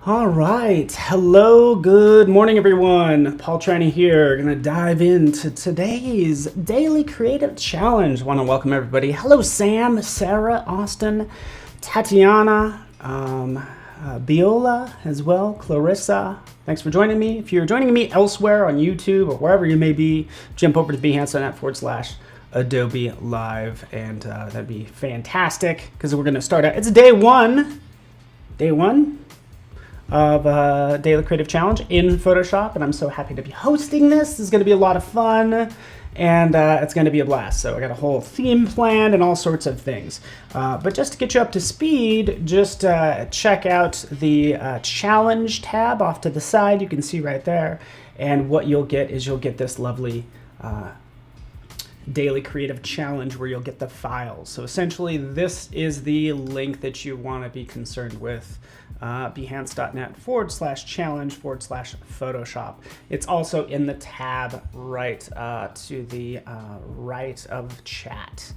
All right. Hello. Good morning, everyone. Paul Tranny here. Going to dive into today's daily creative challenge. Want to welcome everybody. Hello, Sam, Sarah, Austin, Tatiana, Biola as well, Clarissa. Thanks for joining me. If you're joining me elsewhere on YouTube or wherever you may be, jump over to behance.net/Adobe Live, and that'd be fantastic because we're going to start out. It's day one of Daily Creative Challenge in Photoshop, and I'm so happy to be hosting this. This is going to be a lot of fun, and it's going to be a blast. So I got a whole theme planned and all sorts of things. But just to get you up to speed, just check out the challenge tab off to the side. You can see right there, and what you'll get is you'll get this lovely Daily Creative Challenge where you'll get the files. So essentially this is the link that you want to be concerned with, behance.net/challenge/Photoshop. It's also in the tab right to the right of chat.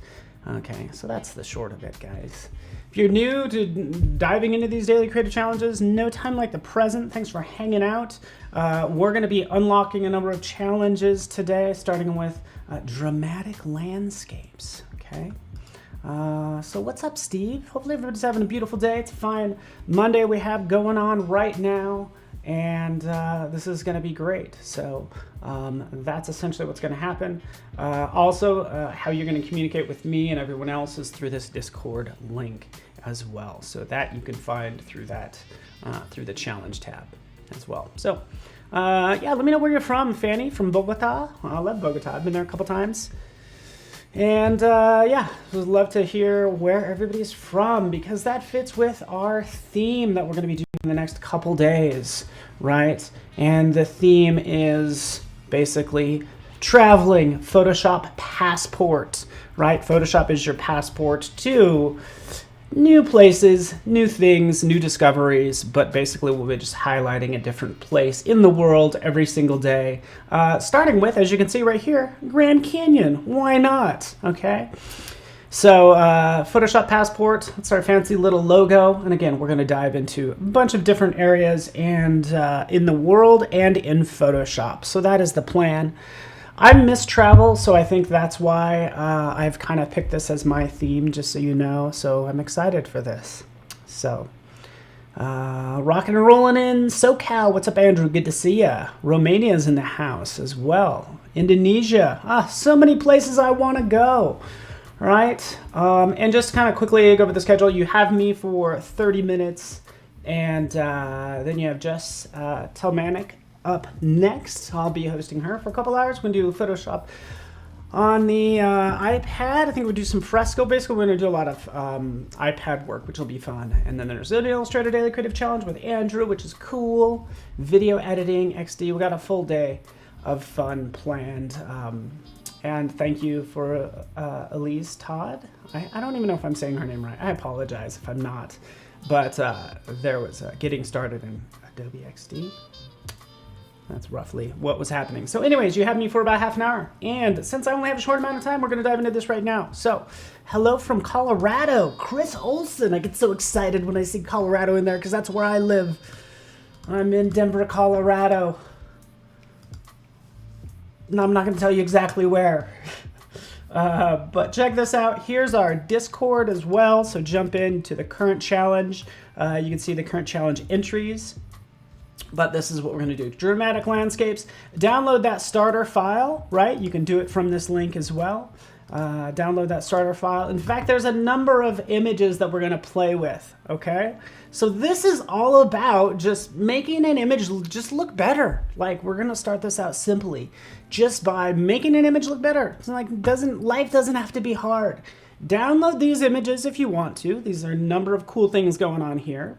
Okay, so that's the short of it, guys. If you're new to diving into these daily creative challenges, no time like the present. Thanks for hanging out. We're going to be unlocking a number of challenges today, starting with dramatic landscapes. Okay. So what's up, Steve? Hopefully everybody's having a beautiful day. It's a fine Monday we have going on right now, and this is going to be great. So that's essentially what's going to happen. Also, how you're going to communicate with me and everyone else is through this Discord link as well. So that you can find through that through the challenge tab as well. So yeah, let me know where you're from, Fanny, from Bogota. I love Bogota. I've been there a couple times. And yeah, would love to hear where everybody's from, because that fits with our theme that we're going to be doing in the next couple days, right? And the theme is basically traveling, Photoshop passport, right? Photoshop is your passport to new places, new things, new discoveries, but basically we'll be just highlighting a different place in the world every single day. Starting with, as you can see right here, Grand Canyon. Why not? Okay. So Photoshop Passport, that's our fancy little logo. And again, we're going to dive into a bunch of different areas and in the world and in Photoshop. So that is the plan. I miss travel, so I think that's why I've kind of picked this as my theme, just so you know. So I'm excited for this. So rocking and rolling in SoCal. What's up, Andrew? Good to see ya. Romania's in the house as well. Indonesia. So many places I want to go. All right. And just kind of quickly go over the schedule. You have me for 30 minutes, and then you have Jess Telmanic up next. I'll be hosting her for a couple hours. We're going to do Photoshop on the iPad. I think we'll do some fresco. Basically, we're going to do a lot of iPad work, which will be fun. And then there's an Illustrator Daily Creative Challenge with Andrew, which is cool. Video editing, XD. We got a full day of fun planned. And thank you for Elise Todd. I don't even know if I'm saying her name right. I apologize if I'm not. But there was getting started in Adobe XD. That's roughly what was happening. So anyways, you have me for about half an hour. And since I only have a short amount of time, we're going to dive into this right now. So hello from Colorado, Chris Olson. I get so excited when I see Colorado in there because that's where I live. I'm in Denver, Colorado. No, I'm not going to tell you exactly where. But check this out. Here's our Discord as well. So jump into the current challenge. You can see the current challenge entries. But this is what we're going to do. Dramatic landscapes. Download that starter file, right? You can do it from this link as well. Download that starter file. In fact, there's a number of images that we're going to play with, okay? So this is all about just making an image just look better. Like, we're going to start this out simply just by making an image look better. It's like, life doesn't have to be hard. Download these images if you want to. These are a number of cool things going on here.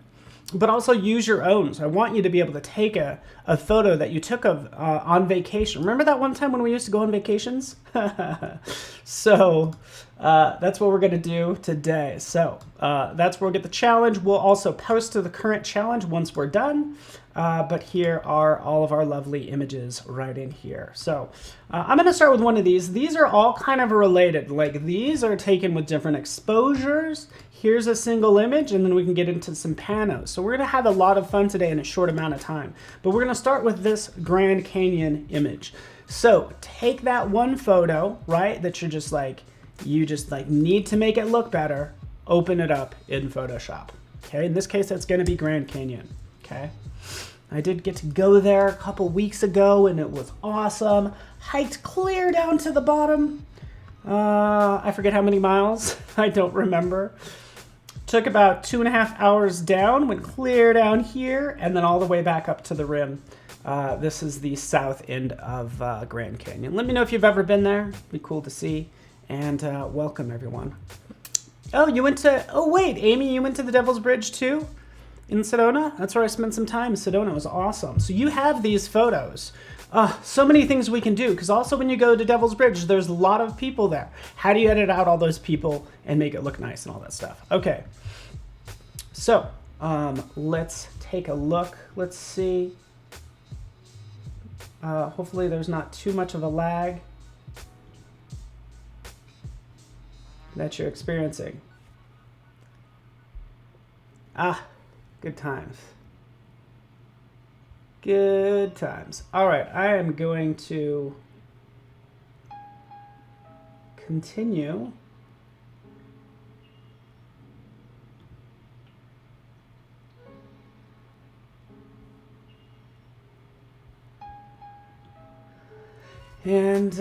But also use your own. So I want you to be able to take a photo that you took of on vacation. Remember that one time when we used to go on vacations? So that's what we're going to do today. So that's where we'll get the challenge. We'll also post to the current challenge once we're done. but here are all of our lovely images right in here. So I'm going to start with one of these. These are all kind of related. Like these are taken with different exposures. Here's a single image, and then we can get into some panos. So we're going to have a lot of fun today in a short amount of time. But we're going to start with this Grand Canyon image. So take that one photo, right, that you just like need to make it look better, open it up in Photoshop. Okay, in this case, that's going to be Grand Canyon. Okay, I did get to go there a couple weeks ago, and it was awesome. Hiked clear down to the bottom. I forget how many miles. I don't remember. Took about 2.5 hours down, went clear down here, and then all the way back up to the rim. This is the south end of Grand Canyon. Let me know if you've ever been there. It'd be cool to see. And welcome, everyone. Oh, you went to... Oh, wait, Amy, you went to the Devil's Bridge, too? In Sedona? That's where I spent some time. Sedona was awesome. So you have these photos. So many things we can do, because also when you go to Devil's Bridge, there's a lot of people there. How do you edit out all those people and make it look nice and all that stuff? Okay. So let's take a look. Let's see. Hopefully there's not too much of a lag that you're experiencing. Good times. Good times. All right, I am going to continue. And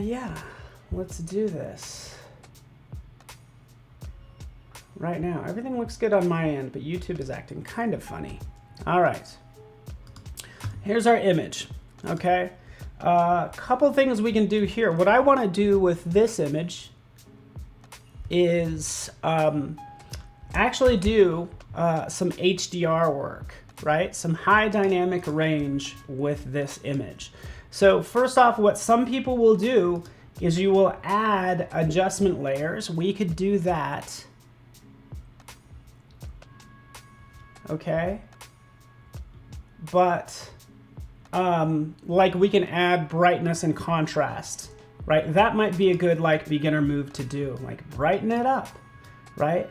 yeah, let's do this right now. Everything looks good on my end, but YouTube is acting kind of funny. All right, here's our image. Okay, couple things we can do here. What I want to do with this image is actually do some HDR work, right? Some high dynamic range with this image. So first off, what some people will do is you will add adjustment layers. We could do that. Okay. But like we can add brightness and contrast, right? That might be a good like beginner move to do, like brighten it up, right?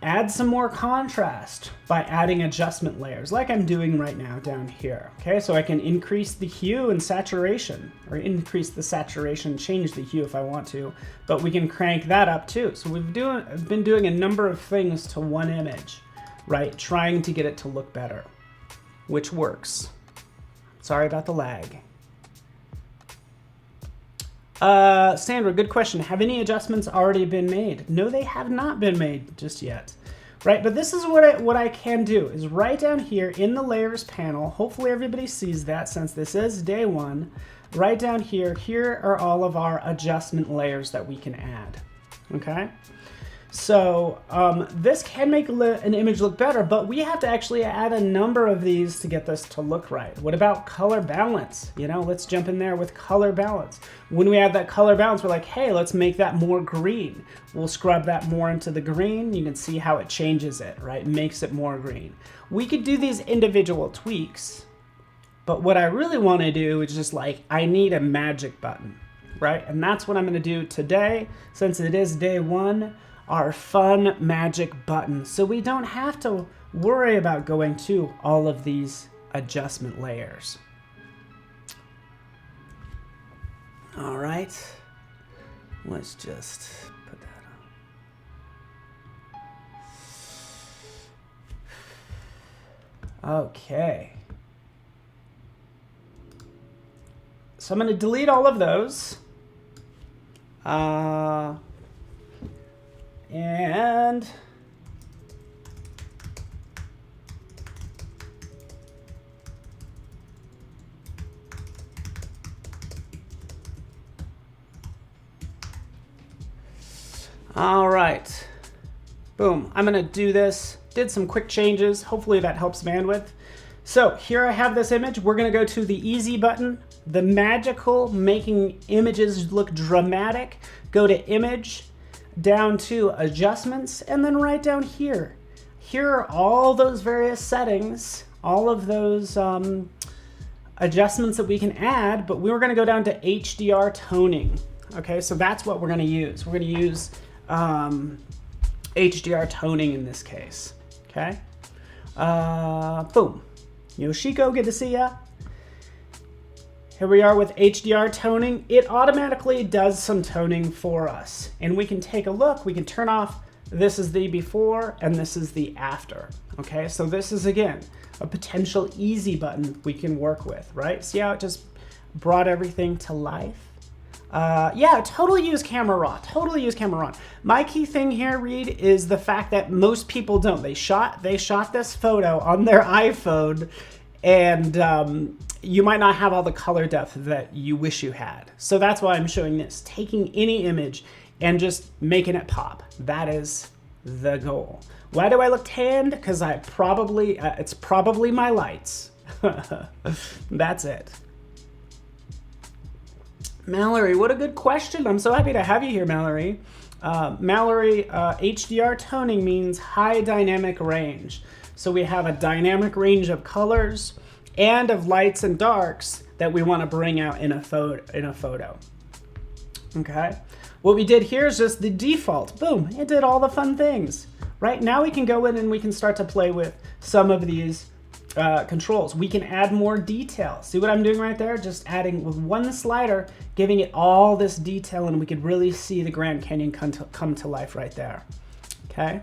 Add some more contrast by adding adjustment layers like I'm doing right now down here. Okay, so I can increase the hue and saturation, or increase the saturation, change the hue if I want to, but we can crank that up too. So we've been doing a number of things to one image, right? Trying to get it to look better, which works. Sorry about the lag. Sandra, good question. Have any adjustments already been made? No, they have not been made just yet, right? But this is what I can do is right down here in the layers panel. Hopefully everybody sees that since this is day one. Right down here, here are all of our adjustment layers that we can add, okay? So this can make an image look better, but we have to actually add a number of these to get this to look right. What about color balance? You know, let's jump in there with color balance. When we add that color balance, we're like, hey, let's make that more green. We'll scrub that more into the green. You can see how it changes it, right? Makes it more green. We could do these individual tweaks, but what I really want to do is just like, I need a magic button, right? And that's what I'm going to do today, since it is day one. Our fun magic button, so we don't have to worry about going to all of these adjustment layers. All right, let's just put that on. Okay, so I'm going to delete all of those. And all right, boom, I'm gonna do this. Did some quick changes. Hopefully that helps bandwidth. So here I have this image. We're gonna go to the easy button, the magical, making images look dramatic. Go to image, down to adjustments, and then right down here. Here are all those various settings all of those adjustments that we can add, but we were gonna go down to HDR toning. Okay, so that's what we're gonna use. We're gonna use HDR toning in this case, okay? Boom. Yoshiko, good to see ya. Here we are with HDR toning. It automatically does some toning for us. And we can take a look, we can turn off, this is the before and this is the after. Okay, so this is again, a potential easy button we can work with, right? See how it just brought everything to life? Yeah, totally use Camera Raw, totally use Camera Raw. My key thing here, Reed, is the fact that most people don't. They shot this photo on their iPhone, and you might not have all the color depth that you wish you had. So that's why I'm showing this, taking any image and just making it pop. That is the goal. Why do I look tanned? Because it's probably my lights. That's it. Mallory, what a good question. I'm so happy to have you here, Mallory. Mallory, HDR toning means high dynamic range. So we have a dynamic range of colors and of lights and darks that we want to bring out in a photo. Okay. What we did here is just the default. Boom, it did all the fun things. Right now we can go in and we can start to play with some of these controls. We can add more detail. See what I'm doing right there? Just adding with one slider, giving it all this detail, and we could really see the Grand Canyon come to life right there. Okay.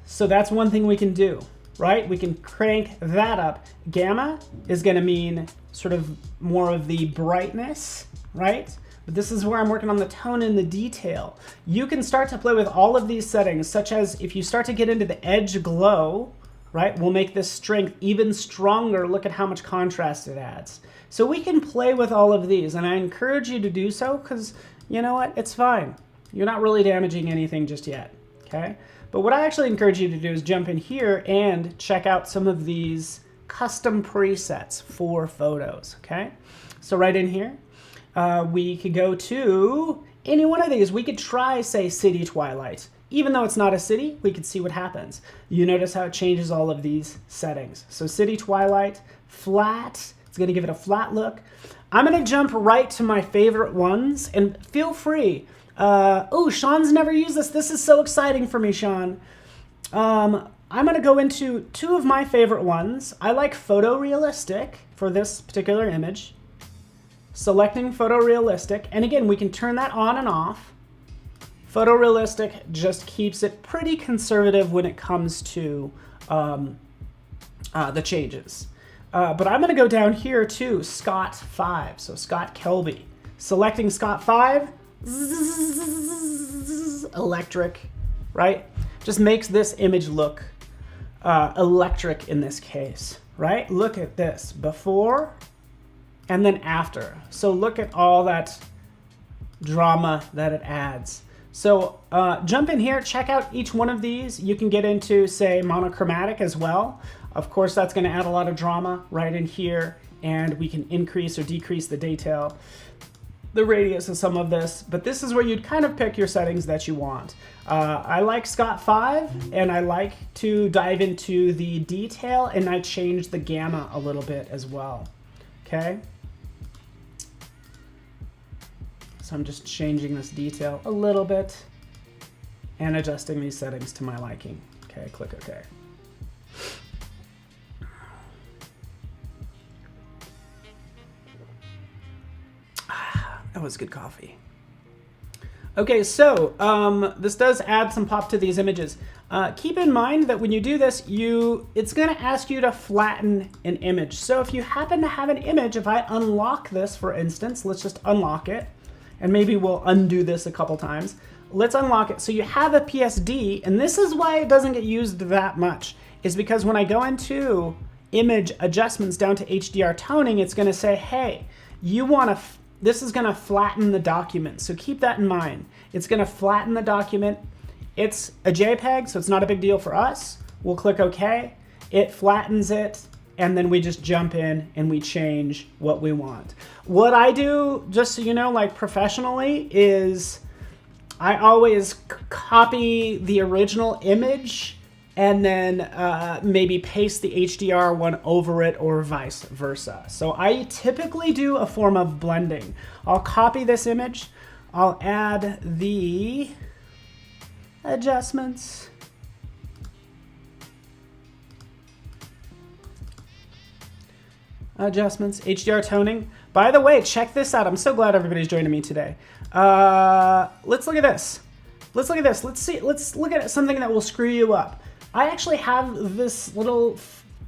So that's one thing we can do, right? We can crank that up. Gamma is going to mean sort of more of the brightness, right? But this is where I'm working on the tone and the detail. You can start to play with all of these settings, such as if you start to get into the edge glow, right? We'll make this strength even stronger. Look at how much contrast it adds. So we can play with all of these, and I encourage you to do so because you know what? It's fine. You're not really damaging anything just yet, okay? But what I actually encourage you to do is jump in here and check out some of these custom presets for photos, okay? So right in here, we could go to any one of these. We could try, say, City Twilight. Even though it's not a city, we could see what happens. You notice how it changes all of these settings. So City Twilight, flat, it's gonna give it a flat look. I'm gonna jump right to my favorite ones, and feel free. Oh, Sean's never used this. This is so exciting for me, Sean. I'm gonna go into two of my favorite ones. I like photorealistic for this particular image. Selecting photorealistic, and again, we can turn that on and off. Photorealistic just keeps it pretty conservative when it comes to the changes. But I'm gonna go down here to Scott 5, so Scott Kelby. Selecting Scott 5, electric, right? Just makes this image look electric in this case, right? Look at this, before and then after. So look at all that drama that it adds. So jump in here, check out each one of these. You can get into, say, monochromatic as well. Of course, that's gonna add a lot of drama right in here, and we can increase or decrease the detail, the radius of some of this, but this is where you'd kind of pick your settings that you want. I like Scott 5, and I like to dive into the detail, and I change the gamma a little bit as well, okay? So I'm just changing this detail a little bit and adjusting these settings to my liking. Okay, click OK. That was good coffee. Okay, so this does add some pop to these images. Keep in mind that when you do this, it's gonna ask you to flatten an image. So if you happen to have an image, if I unlock this, for instance, let's just unlock it, and maybe we'll undo this a couple times. Let's unlock it. So you have a PSD, and this is why it doesn't get used that much, is because when I go into image adjustments down to HDR toning, it's gonna say, hey, this is gonna flatten the document. So keep that in mind. It's gonna flatten the document. It's a JPEG, so it's not a big deal for us. We'll click OK. It flattens it, and then we just jump in and we change what we want. What I do, just so you know, like professionally, is I always copy the original image and then maybe paste the HDR one over it or vice versa. So I typically do a form of blending. I'll copy this image, I'll add the adjustments, HDR toning. By the way, check this out. I'm so glad everybody's joining me today. Let's look at this. Let's look at this. Let's look at something that will screw you up. I actually have this little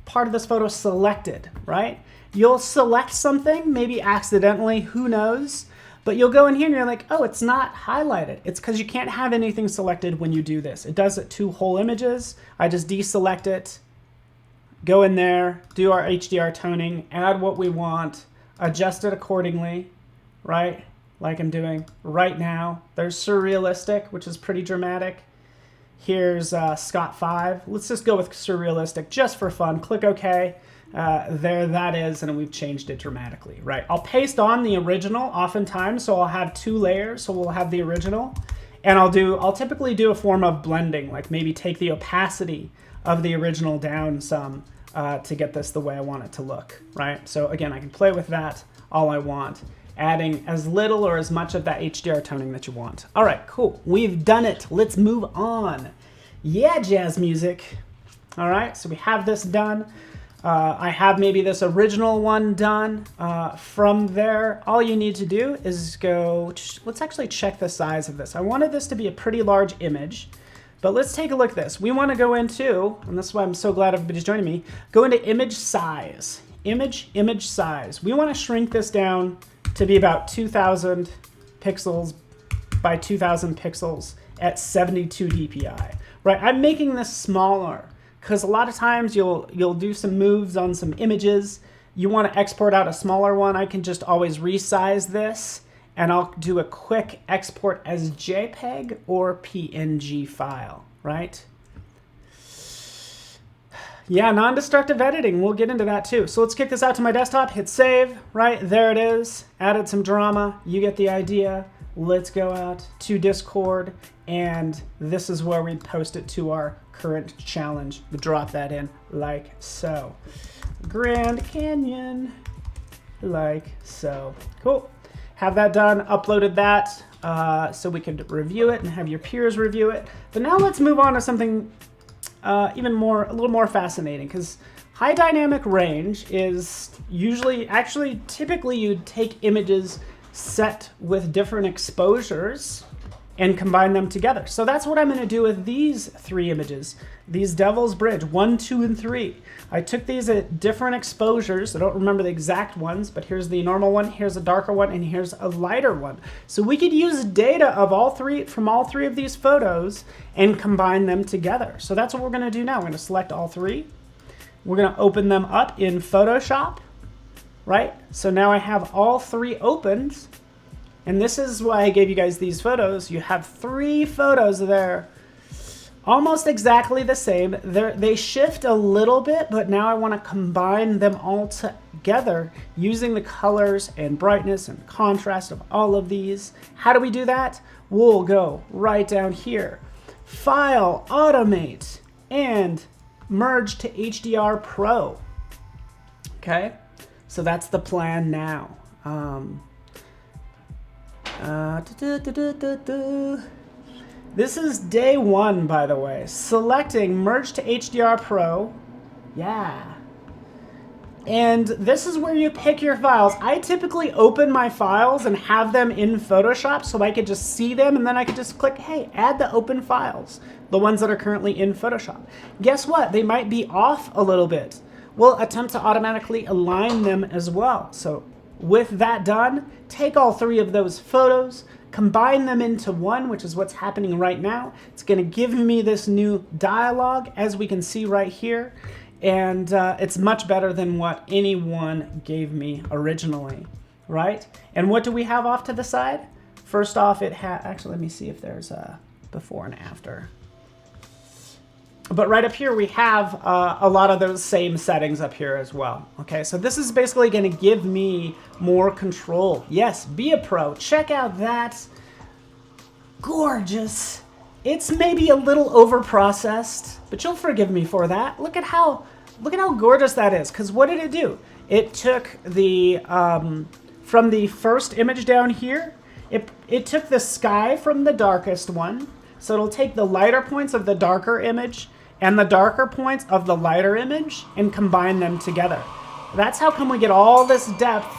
part of this photo selected, right? You'll select something, maybe accidentally, who knows? But you'll go in here and you're like, oh, it's not highlighted. It's because you can't have anything selected when you do this. It does it to whole images. I just deselect it, go in there, do our HDR toning, add what we want, adjust it accordingly, right? Like I'm doing right now. There's surrealistic, which is pretty dramatic. Here's Scott 5. Let's just go with surrealistic just for fun. Click OK. There that is, and we've changed it dramatically, right? I'll paste on the original oftentimes, so I'll have 2 layers. So we'll have the original, and I'll typically do a form of blending, like maybe take the opacity of the original down some to get this the way I want it to look, right? So again, I can play with that all I want, adding as little or as much of that HDR toning that you want. All right, cool. We've done it. Let's move on. Yeah, jazz music. All right, so we have this done. I have maybe this original one done. From there, all you need to do is go, let's actually check the size of this. I wanted this to be a pretty large image, but let's take a look at this. We want to go into, and this is why I'm so glad everybody's joining me, go into image size. Image size. We want to shrink this down to be about 2,000 pixels by 2,000 pixels at 72 dpi. Right, I'm making this smaller because a lot of times you'll do some moves on some images. You want to export out a smaller one. I can just always resize this, and I'll do a quick export as JPEG or PNG file, right? Yeah, non-destructive editing, we'll get into that too. So let's kick this out to my desktop, hit save, right? There it is, added some drama, you get the idea. Let's go out to Discord, and this is where we post it to our current challenge. We drop that in like so. Grand Canyon, like so. Cool, have that done, uploaded that, so we could review it and have your peers review it. But now let's move on to something a little more fascinating, because high dynamic range is typically you'd take images set with different exposures and combine them together. So that's what I'm going to do with these 3 images, these Devil's Bridge 1, 2, and 3. I took these at different exposures. I don't remember the exact ones, but here's the normal one, here's a darker one, and here's a lighter one. So we could use data of from all 3 of these photos and combine them together. So that's what we're going to do now. We're going to select all 3. We're going to open them up in Photoshop, right? So now I have all 3 opened. And this is why I gave you guys these photos. You have 3 photos there, almost exactly the same. They shift a little bit, but now I want to combine them all together using the colors and brightness and contrast of all of these. How do we do that? We'll go right down here, File, Automate, and Merge to HDR Pro. Okay, so that's the plan now. This is day 1, by the way. Selecting Merge to HDR Pro. Yeah. And this is where you pick your files. I typically open my files and have them in Photoshop so I could just see them, and then I could just click, hey, add the open files, the ones that are currently in Photoshop. Guess what? They might be off a little bit. We'll attempt to automatically align them as well. So with that done, take all 3 of those photos, combine them into one, which is what's happening right now. It's going to give me this new dialogue, as we can see right here, and it's much better than what anyone gave me originally, right? And what do we have off to the side? First off, actually, let me see if there's a before and after. But right up here, we have a lot of those same settings up here as well. Okay, so this is basically going to give me more control. Yes, be a pro. Check out that gorgeous It's maybe a little over processed, but you'll forgive me for that. Look at how gorgeous that is. Because what did it do? It took the from the first image down here. It took the sky from the darkest one. So it'll take the lighter points of the darker image and the darker points of the lighter image and combine them together. That's how come we get all this depth,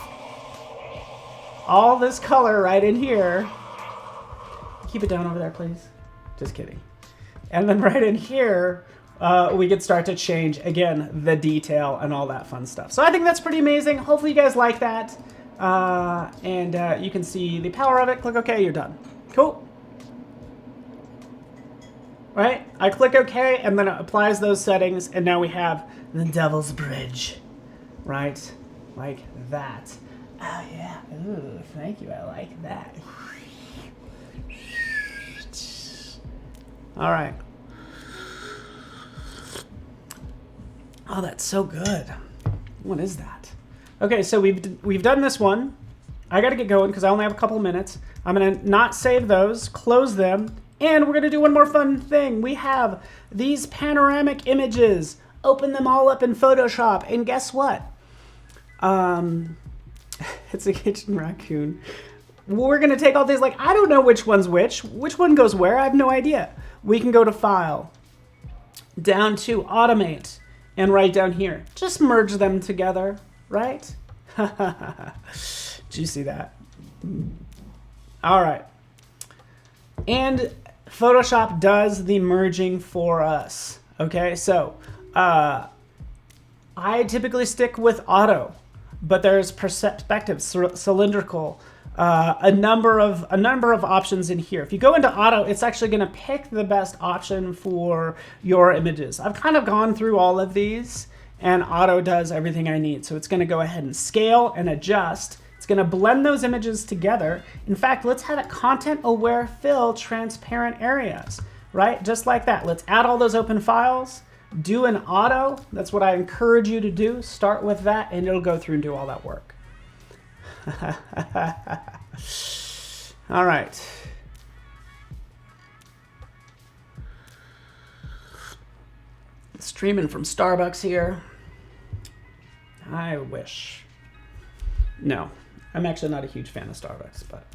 all this color right in here. Keep it down over there, please. Just kidding. And then right in here, we could start to change, again, the detail and all that fun stuff. So I think that's pretty amazing. Hopefully you guys like that. You can see the power of it. Click OK, you're done. Cool. Right? I click OK, and then it applies those settings, and now we have the Devil's Bridge. Right? Like that. Oh, yeah. Ooh, thank you. I like that. All right. Oh, that's so good. What is that? Okay, so we've done this one. I got to get going because I only have a couple minutes. I'm going to not save those, close them, and we're going to do one more fun thing. We have these panoramic images. Open them all up in Photoshop, and guess what? It's a kitchen raccoon. We're going to take all these, like, I don't know which one's which one goes where, I have no idea. We can go to File, down to Automate, and right down here. Just merge them together, right? Did you see that? All right. And Photoshop does the merging for us. Okay, so I typically stick with auto, but there's perspective, cylindrical, a number of options in here. If you go into auto, it's actually going to pick the best option for your images. I've kind of gone through all of these, and auto does everything I need. So it's going to go ahead and scale and adjust. It's going to blend those images together. In fact, let's have it content-aware fill transparent areas, right? Just like that. Let's add all those open files. Do an auto. That's what I encourage you to do. Start with that, and it'll go through and do all that work. All right. Streaming from Starbucks here. I wish. No, I'm actually not a huge fan of Starbucks, but.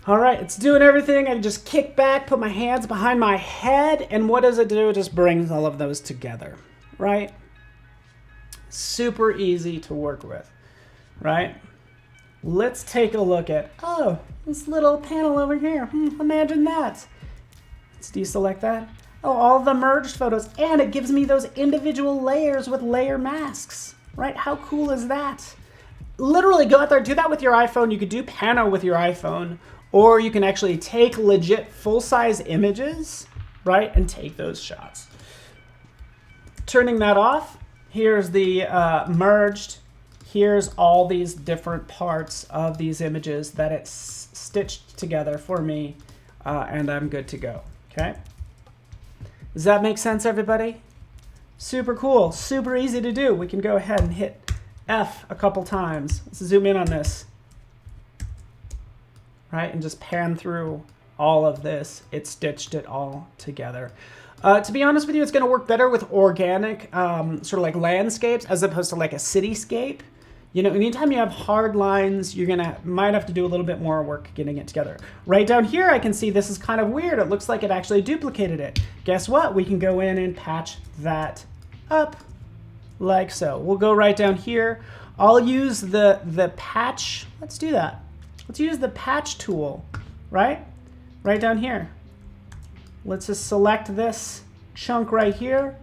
All right, it's doing everything. I just kick back, put my hands behind my head, and what does it do? It just brings all of those together, right? Super easy to work with, right? Let's take a look at, oh, this little panel over here. Imagine that. Let's deselect that. Oh, all the merged photos, and it gives me those individual layers with layer masks, right? How cool is that? Literally go out there, do that with your iPhone. You could do Pano with your iPhone, or you can actually take legit full-size images, right, and take those shots. Turning that off, here's the merged. Here's all these different parts of these images that it's stitched together for me, and I'm good to go, okay? Does that make sense, everybody? Super cool, super easy to do. We can go ahead and hit F a couple times. Let's zoom in on this, right? And just pan through all of this. It stitched it all together. To be honest with you, it's gonna work better with organic, sort of like landscapes as opposed to like a cityscape. You know, anytime you have hard lines, you're might have to do a little bit more work getting it together. Right down here, I can see this is kind of weird. It looks like it actually duplicated it. Guess what? We can go in and patch that up like so. We'll go right down here. I'll use the patch. Let's do that. Let's use the patch tool, right? Right down here. Let's just select this chunk right here.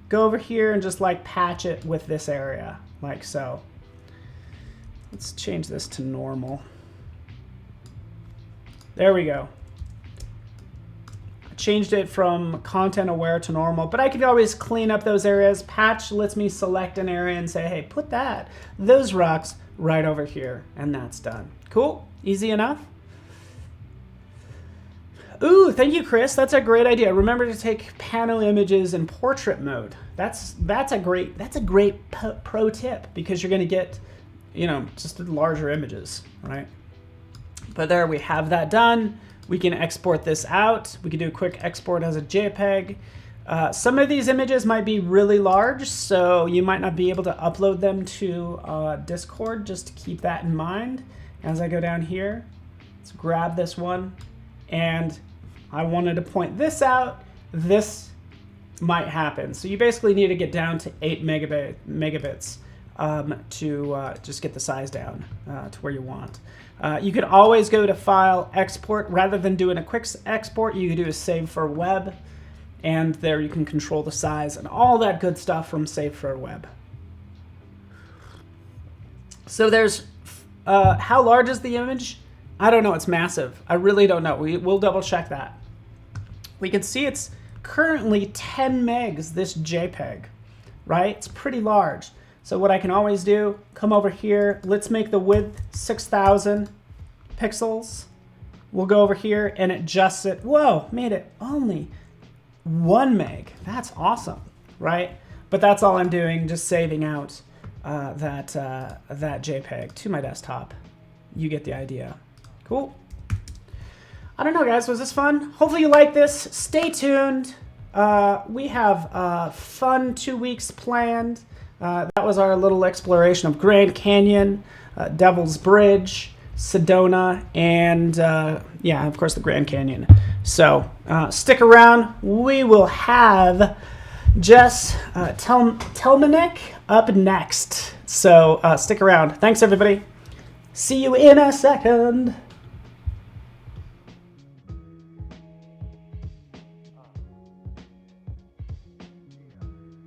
Go over here and just like patch it with this area, like so. Let's change this to normal. There we go. I changed it from content aware to normal, but I could always clean up those areas. Patch lets me select an area and say, hey, put those rocks right over here, and that's done. Cool, easy enough. Ooh, thank you, Chris. That's a great idea. Remember to take panel images in portrait mode. That's a great pro tip, because you're going to get, you know, just larger images, right? But there we have that done. We can export this out. We can do a quick export as a JPEG. Some of these images might be really large, so you might not be able to upload them to Discord. Just to keep that in mind. As I go down here, let's grab this one, and I wanted to point this out. This might happen. So you basically need to get down to 8 megabits to just get the size down to where you want. You could always go to File, Export. Rather than doing a quick export, you could do a Save for Web. And there you can control the size and all that good stuff from Save for Web. So there's, how large is the image? I don't know, it's massive. I really don't know. We'll double check that. We can see it's currently 10 megs, this JPEG, right? It's pretty large. So what I can always do, come over here, let's make the width 6,000 pixels. We'll go over here and adjust it. Whoa, made it only 1 meg. That's awesome, right? But that's all I'm doing, just saving out that JPEG to my desktop. You get the idea. Cool. I don't know, guys. Was this fun? Hopefully you like this. Stay tuned. We have a fun 2 weeks planned. That was our little exploration of Grand Canyon, Devil's Bridge, Sedona, and yeah, of course, the Grand Canyon. So stick around. We will have Jess Telmanek up next. So stick around. Thanks, everybody. See you in a second.